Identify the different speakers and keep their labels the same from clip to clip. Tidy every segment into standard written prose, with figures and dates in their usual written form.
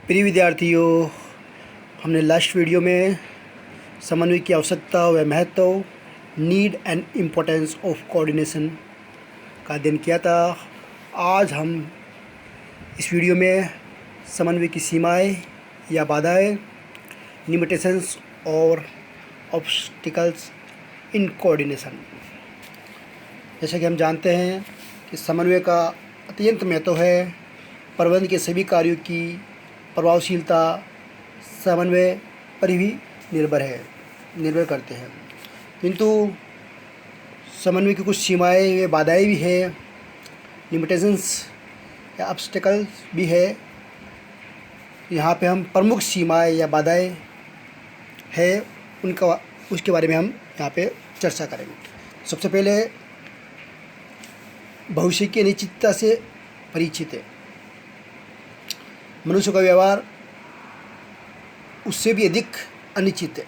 Speaker 1: प्रिय विद्यार्थियों, हमने लास्ट वीडियो में समन्वय की आवश्यकता व महत्व, need and importance of coordination का अध्ययन किया था। आज हम इस वीडियो में समन्वय की सीमाएं या बाधाएं, लिमिटेशंस और ऑब्स्टिकल्स इन कोऑर्डिनेशन। जैसा कि हम जानते हैं कि समन्वय का अत्यंत महत्व है। प्रबंधन के सभी कार्यों की प्रभावशीलता समन्वय पर ही निर्भर करते हैं, किंतु समन्वय की कुछ सीमाएं व बाधाएं भी है, लिमिटेशंस या ऑब्स्टेकल्स भी है। यहाँ पे हम प्रमुख सीमाएं या बाधाएं है उसके बारे में हम यहाँ पे चर्चा करेंगे। सबसे पहले भविष्य की अनिश्चितता से परिचित है। मनुष्य का व्यवहार उससे भी अधिक अनिश्चित है।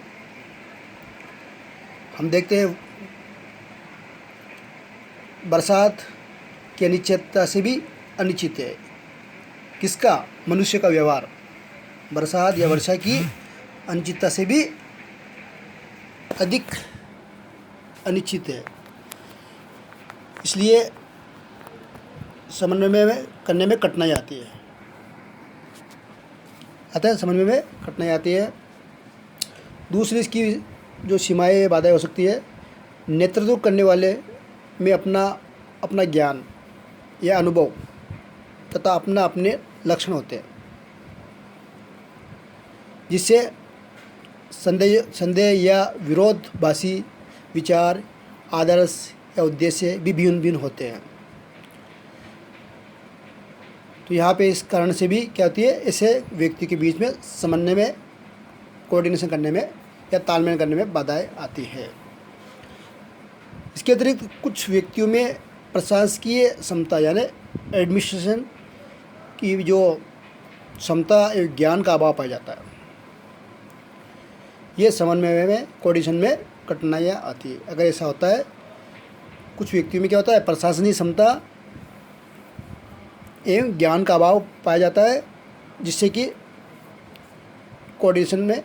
Speaker 1: हम देखते हैं बरसात की अनिश्चितता से भी अनिश्चित है। किसका? मनुष्य का व्यवहार बरसात या वर्षा की अनिश्चितता से भी अधिक अनिश्चित है। इसलिए समन्वय में करने में कठिनाई आती है। समन्वय में कठिनाई आती है। दूसरी इसकी जो सीमाएं बाधाएं हो सकती है, नेतृत्व करने वाले में अपना ज्ञान या अनुभव तथा अपने लक्षण होते हैं, जिससे संदेह या विरोधाभासी विचार, आदर्श या उद्देश्य भी भिन्न होते हैं। तो यहाँ पे इस कारण से भी क्या होती है, ऐसे व्यक्ति के बीच में समन्वय में, कोऑर्डिनेशन करने में या तालमेल करने में बाधाएं आती है। इसके अतिरिक्त कुछ व्यक्तियों में प्रशासकीय क्षमता यानी एडमिनिस्ट्रेशन की जो क्षमता या ज्ञान का अभाव पाया जाता है। ये समन्वय में, कोऑर्डिनेशन में कठिनाइयाँ आती है। अगर ऐसा होता है, कुछ व्यक्तियों में क्या होता है, प्रशासनिक क्षमता एवं ज्ञान का अभाव पाया जाता है, जिससे कि कोऑर्डिनेशन में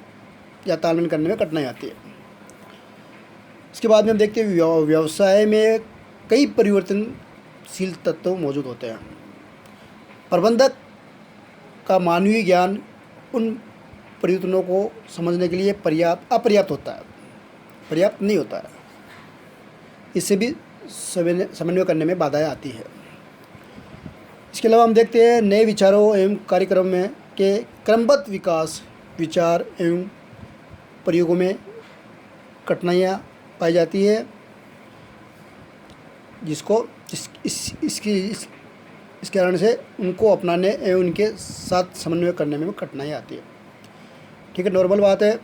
Speaker 1: या तालमेल करने में कठिनाई आती है। इसके बाद में हम देखते हैं व्यवसाय में कई परिवर्तनशील तत्व मौजूद होते हैं। प्रबंधक का मानवीय ज्ञान उन परिवर्तनों को समझने के लिए अपर्याप्त होता है, पर्याप्त नहीं होता है। इससे भी समन्वय करने में बाधाएं आती है। इसके अलावा हम देखते हैं नए विचारों एवं कार्यक्रम में के क्रमबद्ध विकास, विचार एवं प्रयोगों में कठिनाइयाँ पाई जाती है, जिसको इस कारण से उनको अपनाने एवं उनके साथ समन्वय करने में कठिनाई आती है। ठीक है, नॉर्मल बात है।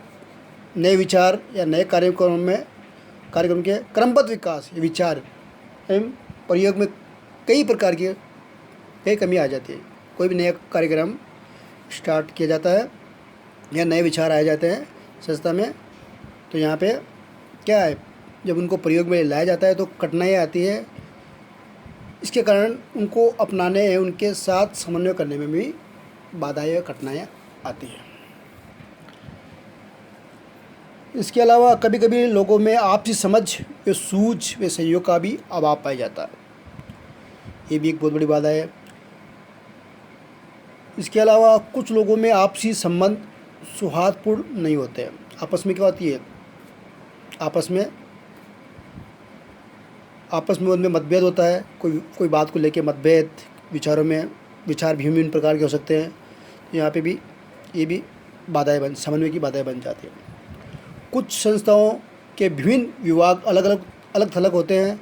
Speaker 1: नए विचार या नए कार्यक्रम के क्रमबद्ध विकास, विचार एवं प्रयोग में कई प्रकार की कमी आ जाती है। कोई भी नया कार्यक्रम स्टार्ट किया जाता है या नए विचार आए जाते हैं संस्था में, तो यहाँ पे क्या है, जब उनको प्रयोग में लाया जाता है तो कठिनाई आती है। इसके कारण उनको अपनाने एवं उनके साथ समन्वय करने में भी बाधाएं या कठिनाइयाँ आती हैं। इसके अलावा कभी कभी लोगों में आपसी समझ व सूझ व सहयोग का भी अभाव पाया जाता है। ये भी एक बहुत बड़ी बाधा है। इसके अलावा कुछ लोगों में आपसी संबंध सौहार्दपूर्ण नहीं होते हैं। आपस में क्या होती है, आपस में उनमें मतभेद होता है। कोई बात को लेके मतभेद, विचारों में विचार भिन्न प्रकार के हो सकते हैं। यहाँ पे भी ये भी समन्वय की बाधाएं बन जाती है। कुछ संस्थाओं के विभिन्न विभाग अलग थलग होते हैं,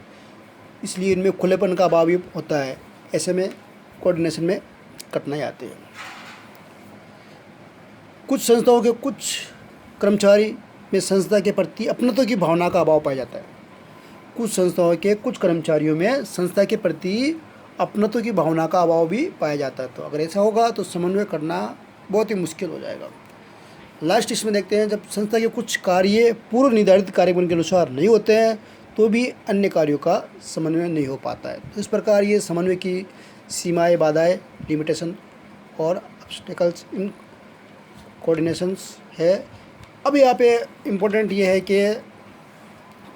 Speaker 1: इसलिए इनमें खुलेपन का अभाव भी होता है। ऐसे में कोऑर्डिनेशन में कठिनाई आती है। कुछ संस्थाओं के कुछ कर्मचारी में संस्था के प्रति अपनत्व की भावना का अभाव पाया जाता है। कुछ संस्थाओं के कुछ कर्मचारियों में संस्था के प्रति अपनत्व की भावना का अभाव भी पाया जाता है। तो अगर ऐसा होगा तो समन्वय करना बहुत ही मुश्किल हो जाएगा। लास्ट इसमें देखते हैं, जब संस्था के कुछ कार्य पूर्व निर्धारित कार्यक्रम के अनुसार नहीं होते हैं तो भी अन्य कार्यों का समन्वय नहीं हो पाता है। तो इस प्रकार ये समन्वय की सीमाएं, बाधाएं, लिमिटेशन और ऑब्स्टेकल्स इन कोऑर्डिनेशंस है। अब यहाँ पे इम्पोर्टेंट ये है कि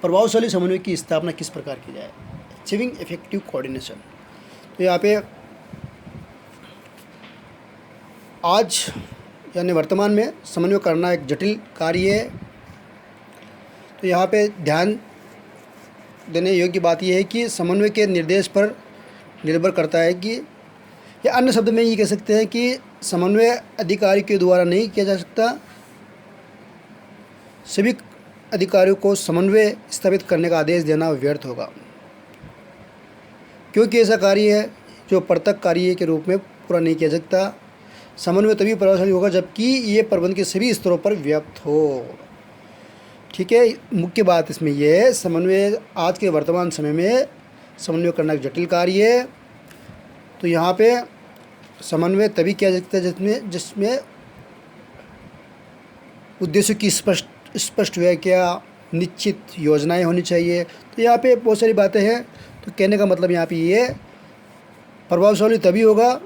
Speaker 1: प्रभावशाली समन्वय की स्थापना किस प्रकार की जाए, अचीविंग इफेक्टिव कोऑर्डिनेशन। तो यहाँ पे आज यानी वर्तमान में समन्वय करना एक जटिल कार्य है। तो यहाँ पे ध्यान देने योग्य बात यह है कि समन्वय के निर्देश पर निर्भर करता है कि, या अन्य शब्द में ये कह सकते हैं कि समन्वय अधिकारी के द्वारा नहीं किया जा सकता। सभी अधिकारियों को समन्वय स्थापित करने का आदेश देना व्यर्थ होगा, क्योंकि ऐसा कार्य है जो प्रत्यक्ष कार्य के रूप में पूरा नहीं किया जा सकता। समन्वय तभी प्रभावशाली होगा जबकि ये प्रबंधन के सभी स्तरों पर व्याप्त हो। ठीक है, मुख्य बात इसमें यह है, समन्वय आज के वर्तमान समय में समन्वय करना एक जटिल कार्य है। तो यहाँ पे समन्वय तभी किया जा सकता है जिसमें उद्देश्यों की स्पष्ट व्याख्या, निश्चित योजनाएं होनी चाहिए। तो यहाँ पे बहुत सारी बातें हैं। तो कहने का मतलब यहाँ पे ये प्रभावशाली तभी होगा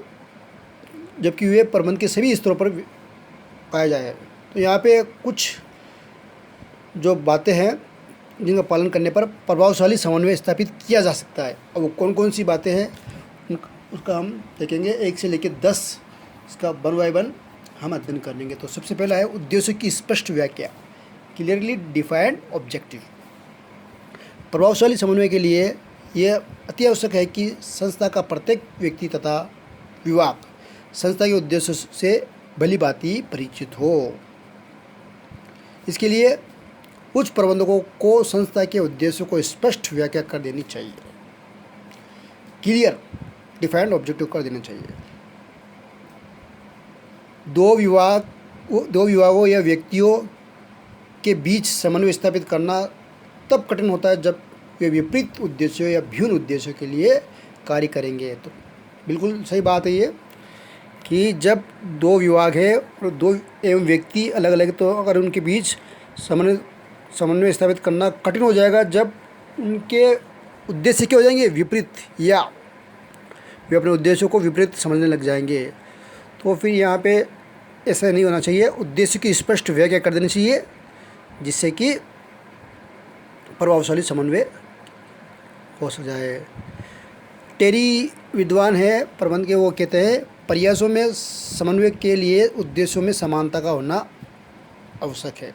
Speaker 1: जबकि वे प्रबंधन के सभी स्तरों पर पाया जाए। तो यहाँ पे कुछ जो बातें हैं जिनका पालन करने पर प्रभावशाली समन्वय स्थापित किया जा सकता है। अब वो कौन कौन सी बातें हैं उसका हम देखेंगे, 1 से लेकर 10 इसका वन बाय वन हम अध्ययन कर लेंगे। तो सबसे पहला है उद्देश्य की स्पष्ट व्याख्या, क्लियरली डिफाइंड ऑब्जेक्टिव। प्रभावशाली समन्वय के लिए यह अति आवश्यक है कि संस्था का प्रत्येक व्यक्ति तथा विभाग संस्था के उद्देश्य से भली भांति परिचित हो। इसके लिए उच्च प्रबंधकों को संस्था के उद्देश्यों को स्पष्ट व्याख्या कर देनी चाहिए, क्लियर डिफाइंड ऑब्जेक्टिव कर देना चाहिए। दो विभागों या व्यक्तियों के बीच समन्वय स्थापित करना तब कठिन होता है जब वे विपरीत उद्देश्यों या भिन्न उद्देश्यों के लिए कार्य करेंगे। तो बिल्कुल सही बात है ये कि जब दो विभाग है और दो एवं व्यक्ति अलग अलग, तो अगर उनके बीच समन्वय स्थापित करना कठिन हो जाएगा जब उनके उद्देश्य क्या हो जाएंगे, विपरीत, या वे अपने उद्देश्यों को विपरीत समझने लग जाएंगे। तो फिर यहाँ पे ऐसा नहीं होना चाहिए, उद्देश्य की स्पष्ट व्याख्या कर देनी चाहिए जिससे कि प्रभावशाली समन्वय हो जाए। टेरी विद्वान है प्रबंध के, वो कहते हैं प्रयासों में समन्वय के लिए उद्देश्यों में समानता का होना आवश्यक है।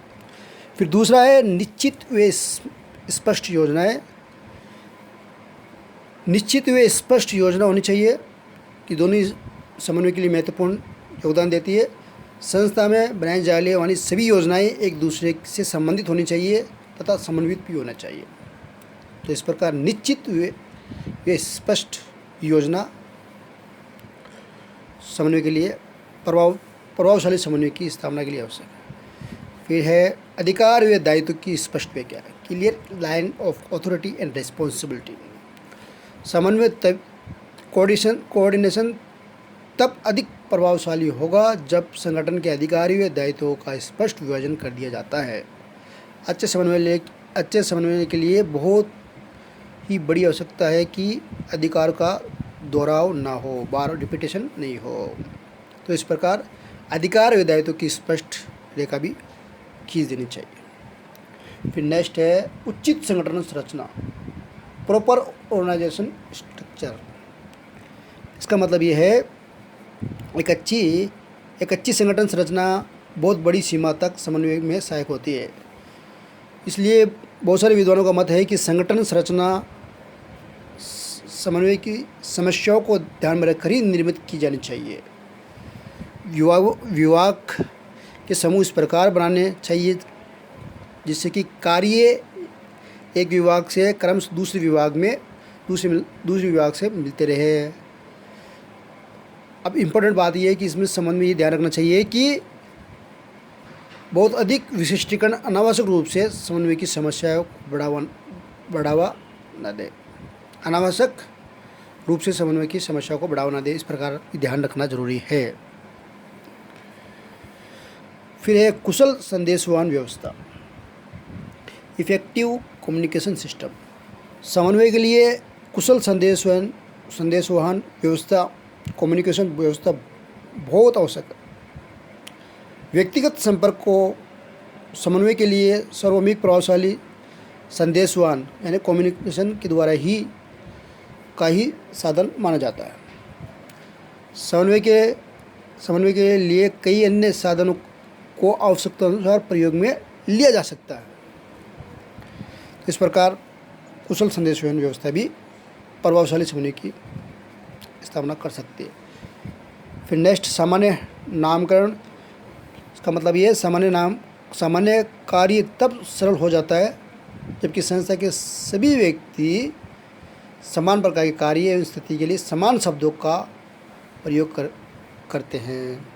Speaker 1: फिर दूसरा है निश्चित व स्पष्ट योजनाएं। निश्चित व स्पष्ट योजना होनी चाहिए कि दोनों ही समन्वय के लिए महत्वपूर्ण योगदान देती है। संस्था में बनाई जाने वाली सभी योजनाएं एक दूसरे से संबंधित होनी चाहिए तथा समन्वित भी होना चाहिए। तो इस प्रकार निश्चित व स्पष्ट योजना समन्वय के लिए प्रभावशाली समन्वय की स्थापना के लिए आवश्यक है। फिर है अधिकार व दायित्व की स्पष्ट व्याख्या, clear line of authority and responsibility. समन्वय तब कोऑर्डिनेशन तब अधिक प्रभावशाली होगा जब संगठन के अधिकारी व दायित्वों का स्पष्ट विभाजन कर दिया जाता है। अच्छे समन्वय के लिए बहुत ही बड़ी आवश्यकता है कि अधिकार का दोहराव ना हो, बार रिपीटेशन नहीं हो। तो इस प्रकार अधिकार व दायित्व की स्पष्ट रेखा भी खींच देनी चाहिए। फिर नेक्स्ट है उचित संगठन संरचना, प्रॉपर ऑर्गेनाइजेशन स्ट्रक्चर। इसका मतलब ये है एक अच्छी संगठन संरचना बहुत बड़ी सीमा तक समन्वय में सहायक होती है। इसलिए बहुत सारे विद्वानों का मत है कि संगठन संरचना समन्वय की समस्याओं को ध्यान में रखकर ही निर्मित की जानी चाहिए। विभाग के समूह इस प्रकार बनाने चाहिए जिससे कि कार्य एक विभाग से क्रमशः दूसरे विभाग से मिलते रहे। अब इम्पोर्टेंट बात यह है कि इसमें संबंध में ये ध्यान रखना चाहिए कि बहुत अधिक विशिष्टीकरण अनावश्यक रूप से समन्वय की समस्याओं को बढ़ावा न दे, अनावश्यक रूप से समन्वय की समस्याओं को बढ़ावा न दे, इस प्रकार ध्यान रखना जरूरी है। फिर है कुशल संदेशवहन व्यवस्था, इफेक्टिव कम्युनिकेशन सिस्टम। समन्वय के लिए कुशल संदेशवहन व्यवस्था, कम्युनिकेशन व्यवस्था बहुत आवश्यक है। व्यक्तिगत संपर्क को समन्वय के लिए सर्वाधिक प्रभावशाली संदेशवान यानी कम्युनिकेशन के द्वारा ही साधन माना जाता है। समन्वय के लिए कई अन्य साधनों को आवश्यकता अनुसार प्रयोग में लिया जा सकता है। इस प्रकार कुशल संदेशवहन व्यवस्था भी प्रभावशाली समन्वय की स्थापना कर सकती है। फिर नेक्स्ट, सामान्य नामकरण। इसका मतलब ये सामान्य कार्य तब सरल हो जाता है जबकि संस्था के सभी व्यक्ति समान प्रकार के कार्य एवं स्थिति के लिए समान शब्दों का प्रयोग करते हैं।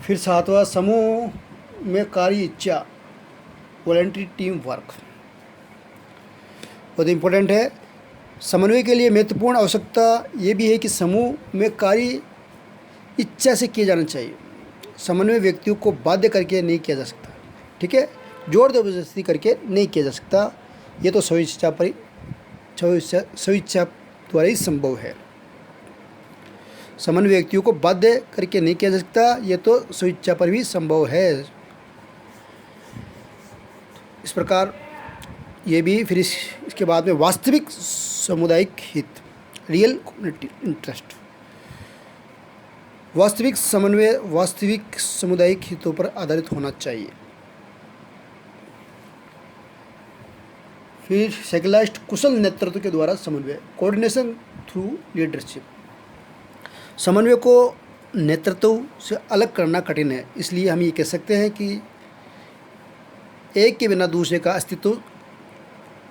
Speaker 1: फिर 7वां, समूह में कार्य इच्छा, वॉलंटरी टीम वर्क, बहुत इम्पोर्टेंट है। समन्वय के लिए महत्वपूर्ण आवश्यकता ये भी है कि समूह में कार्य इच्छा से किया जाना चाहिए। समन्वय व्यक्तियों को बाध्य करके नहीं किया जा सकता, ठीक है, जोर जबरदस्ती करके नहीं किया जा सकता। ये तो स्वेच्छा द्वारा ही संभव है। समन्वय व्यक्तियों को बाध्य करके नहीं किया जा सकता, ये तो स्वेच्छा पर भी संभव है। इस प्रकार ये भी। फिर इसके बाद में वास्तविक सामुदायिक हित, रियल कम्युनिटी इंटरेस्ट। वास्तविक समन्वय वास्तविक सामुदायिक हितों पर आधारित होना चाहिए। फिर सेकलाइज्ड, कुशल नेतृत्व के द्वारा समन्वय, कोऑर्डिनेशन थ्रू लीडरशिप। समन्वय को नेतृत्व से अलग करना कठिन है, इसलिए हम ये कह सकते हैं कि एक के बिना दूसरे का अस्तित्व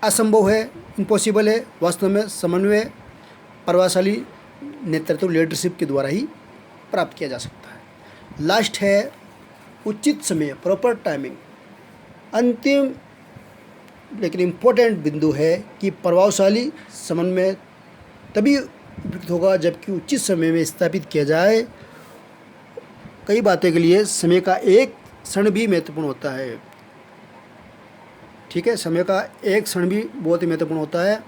Speaker 1: असंभव है, इम्पॉसिबल है। वास्तव में समन्वय प्रभावशाली नेतृत्व लीडरशिप के द्वारा ही प्राप्त किया जा सकता है। लास्ट है उचित समय, प्रॉपर टाइमिंग। अंतिम लेकिन इम्पोर्टेंट बिंदु है कि प्रभावशाली समन्वय तभी उपयुक्त होगा जबकि उचित समय में स्थापित किया जाए। कई बातों के लिए समय का एक क्षण भी महत्वपूर्ण होता है, ठीक है, समय का एक क्षण भी बहुत ही महत्वपूर्ण होता है।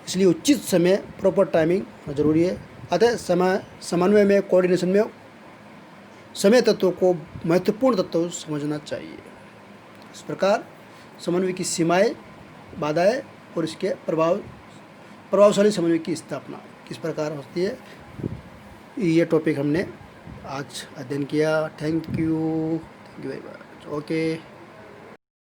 Speaker 1: इसलिए उचित समय, प्रॉपर टाइमिंग जरूरी है। अतः समन्वय में, कोऑर्डिनेशन में समय तत्वों को महत्वपूर्ण तत्व समझना चाहिए। इस प्रकार समन्वय की सीमाएं, बाधाएं और इसके प्रभावशाली समन्वय की स्थापना किस प्रकार होती है, ये टॉपिक हमने आज अध्ययन किया। Thank you very much. Okay.